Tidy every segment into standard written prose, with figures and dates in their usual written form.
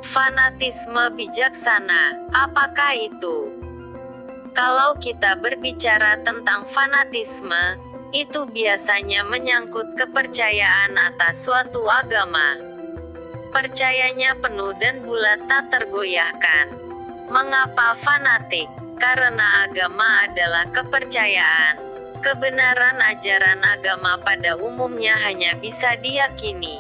Fanatisme bijaksana, apakah itu? Kalau kita berbicara tentang fanatisme, itu biasanya menyangkut kepercayaan atas suatu agama. Percayanya penuh dan bulat tak tergoyahkan. Mengapa fanatik? Karena agama adalah kepercayaan. Kebenaran ajaran agama pada umumnya hanya bisa diyakini.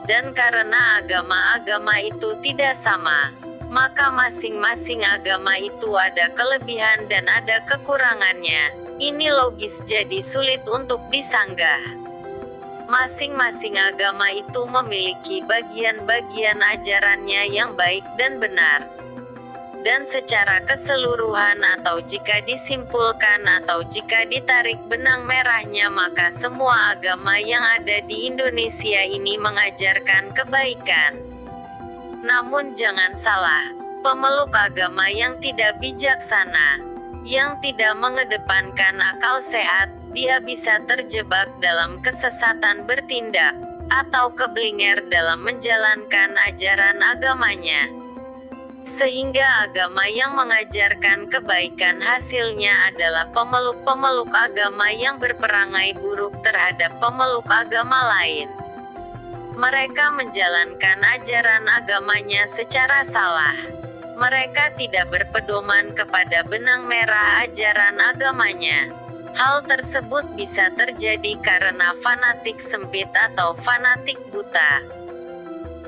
Dan karena agama-agama itu tidak sama, maka masing-masing agama itu ada kelebihan dan ada kekurangannya. Ini logis jadi sulit untuk disanggah. Masing-masing agama itu memiliki bagian-bagian ajarannya yang baik dan benar. Dan secara keseluruhan atau jika disimpulkan atau jika ditarik benang merahnya maka semua agama yang ada di Indonesia ini mengajarkan kebaikan. Namun jangan salah, pemeluk agama yang tidak bijaksana, yang tidak mengedepankan akal sehat, dia bisa terjebak dalam kesesatan bertindak, atau keblinger dalam menjalankan ajaran agamanya. Sehingga agama yang mengajarkan kebaikan hasilnya adalah pemeluk-pemeluk agama yang berperangai buruk terhadap pemeluk agama lain. Mereka menjalankan ajaran agamanya secara salah. Mereka tidak berpedoman kepada benang merah ajaran agamanya. Hal tersebut bisa terjadi karena fanatik sempit atau fanatik buta.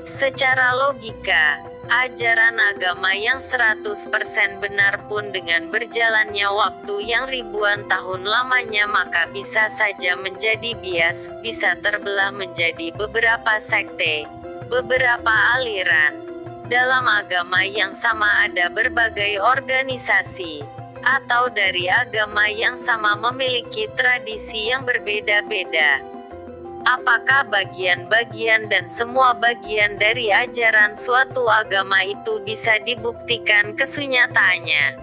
Secara logika, ajaran agama yang 100% benar pun dengan berjalannya waktu yang ribuan tahun lamanya maka bisa saja menjadi bias, bisa terbelah menjadi beberapa sekte, beberapa aliran. Dalam agama yang sama ada berbagai organisasi, atau dari agama yang sama memiliki tradisi yang berbeda-beda. Apakah bagian-bagian dan semua bagian dari ajaran suatu agama itu bisa dibuktikan kesunyataannya?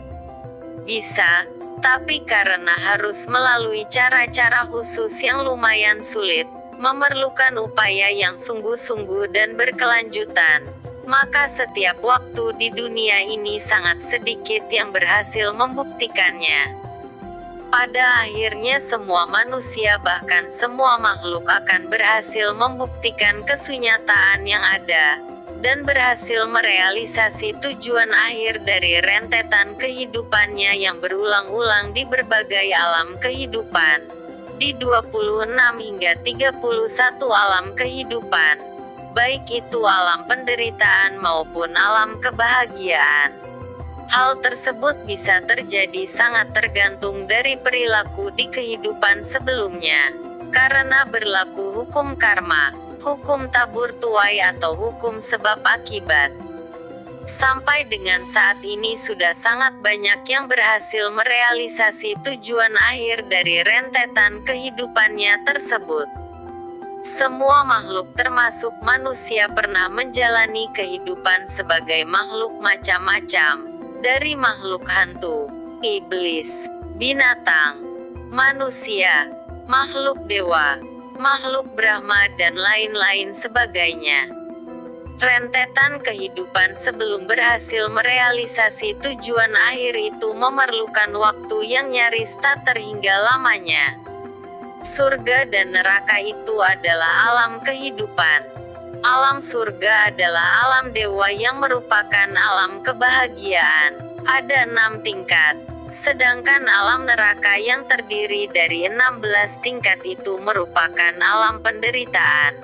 Bisa, tapi karena harus melalui cara-cara khusus yang lumayan sulit, memerlukan upaya yang sungguh-sungguh dan berkelanjutan, maka setiap waktu di dunia ini sangat sedikit yang berhasil membuktikannya. Pada akhirnya semua manusia bahkan semua makhluk akan berhasil membuktikan kesunyataan yang ada, dan berhasil merealisasi tujuan akhir dari rentetan kehidupannya yang berulang-ulang di berbagai alam kehidupan. Di 26 hingga 31 alam kehidupan, baik itu alam penderitaan maupun alam kebahagiaan. Hal tersebut bisa terjadi sangat tergantung dari perilaku di kehidupan sebelumnya. Karena berlaku hukum karma, hukum tabur tuai atau hukum sebab akibat. Sampai dengan saat ini sudah sangat banyak yang berhasil merealisasi tujuan akhir dari rentetan kehidupannya tersebut. Semua makhluk termasuk manusia pernah menjalani kehidupan sebagai makhluk macam-macam. Dari makhluk hantu, iblis, binatang, manusia, makhluk dewa, makhluk Brahma dan lain-lain sebagainya. Rentetan kehidupan sebelum berhasil merealisasi tujuan akhir itu memerlukan waktu yang nyaris tak terhingga lamanya. Surga dan neraka itu adalah alam kehidupan. Alam surga adalah alam dewa yang merupakan alam kebahagiaan. Ada 6 tingkat. Sedangkan alam neraka yang terdiri dari 16 tingkat itu merupakan alam penderitaan.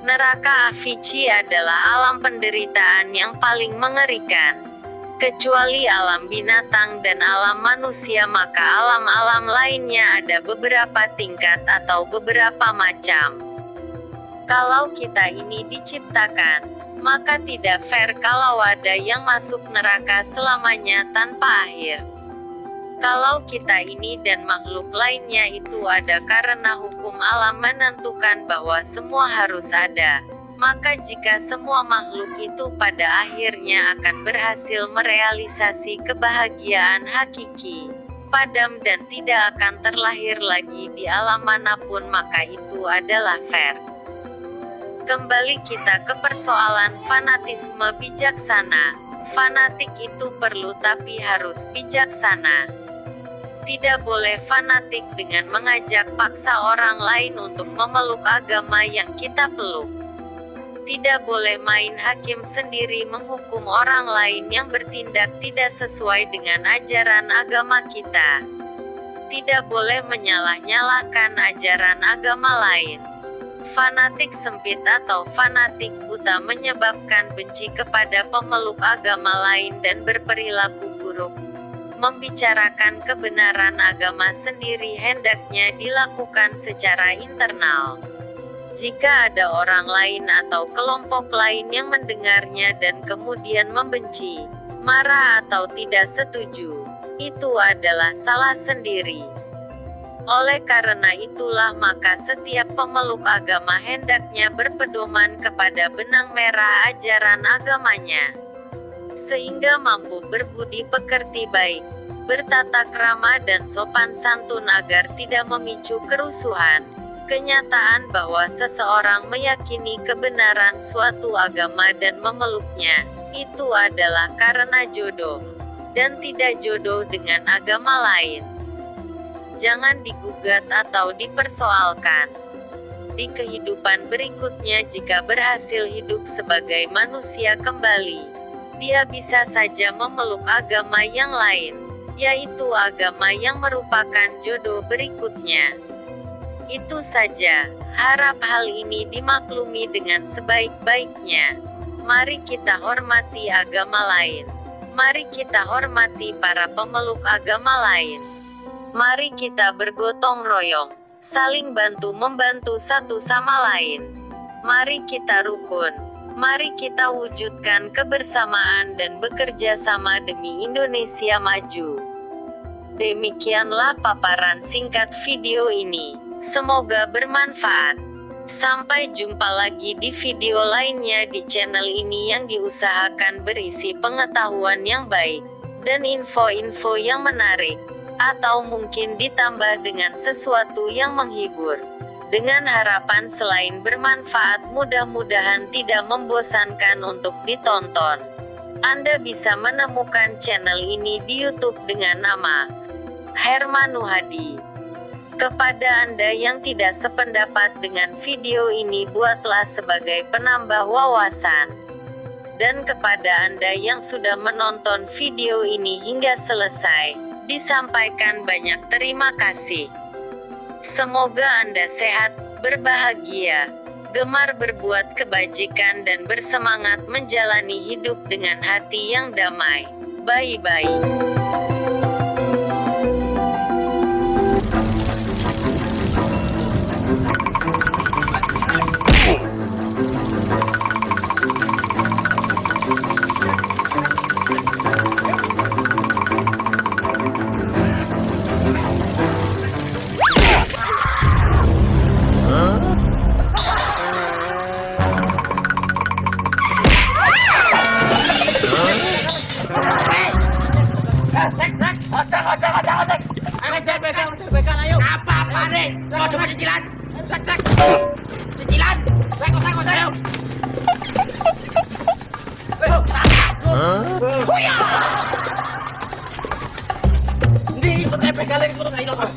Neraka Avici adalah alam penderitaan yang paling mengerikan. Kecuali alam binatang dan alam manusia maka alam-alam lainnya ada beberapa tingkat atau beberapa macam. Kalau kita ini diciptakan, maka tidak fair kalau ada yang masuk neraka selamanya tanpa akhir. Kalau kita ini dan makhluk lainnya itu ada karena hukum alam menentukan bahwa semua harus ada, Maka jika semua makhluk itu pada akhirnya akan berhasil merealisasi kebahagiaan hakiki, padam dan tidak akan terlahir lagi di alam manapun, maka itu adalah fair. Kembali kita ke persoalan fanatisme bijaksana. Fanatik itu perlu tapi harus bijaksana. Tidak boleh fanatik dengan mengajak paksa orang lain untuk memeluk agama yang kita peluk. Tidak boleh main hakim sendiri menghukum orang lain yang bertindak tidak sesuai dengan ajaran agama kita. Tidak boleh menyalah-nyalahkan ajaran agama lain. Fanatik sempit atau fanatik buta menyebabkan benci kepada pemeluk agama lain dan berperilaku buruk. Membicarakan kebenaran agama sendiri hendaknya dilakukan secara internal. Jika ada orang lain atau kelompok lain yang mendengarnya dan kemudian membenci, marah atau tidak setuju, itu adalah salah sendiri. Oleh karena itulah maka setiap pemeluk agama hendaknya berpedoman kepada benang merah ajaran agamanya, sehingga mampu berbudi pekerti baik, bertata krama dan sopan santun agar tidak memicu kerusuhan. Kenyataan bahwa seseorang meyakini kebenaran suatu agama dan memeluknya, itu adalah karena jodoh, dan tidak jodoh dengan agama lain. Jangan digugat atau dipersoalkan. Di kehidupan berikutnya jika berhasil hidup sebagai manusia kembali, dia bisa saja memeluk agama yang lain, yaitu agama yang merupakan jodoh berikutnya. Itu saja, harap hal ini dimaklumi dengan sebaik-baiknya. Mari kita hormati agama lain. Mari kita hormati para pemeluk agama lain. Mari kita bergotong royong, saling bantu-membantu satu sama lain. Mari kita rukun. Mari kita wujudkan kebersamaan dan bekerja sama demi Indonesia maju. Demikianlah paparan singkat video ini. Semoga bermanfaat. Sampai jumpa lagi di video lainnya di channel ini yang diusahakan berisi pengetahuan yang baik dan info-info yang menarik, atau mungkin ditambah dengan sesuatu yang menghibur. Dengan harapan selain bermanfaat mudah-mudahan tidak membosankan untuk ditonton. Anda bisa menemukan channel ini di YouTube dengan nama Herman Nuhadi. Kepada Anda yang tidak sependapat dengan video ini, buatlah sebagai penambah wawasan. Dan kepada Anda yang sudah menonton video ini hingga selesai, disampaikan banyak terima kasih. Semoga Anda sehat, berbahagia, gemar berbuat kebajikan dan bersemangat menjalani hidup dengan hati yang damai. Bye-bye. Cicilan, cicilan, ayo. Hindi, patay galing ko na ilaw.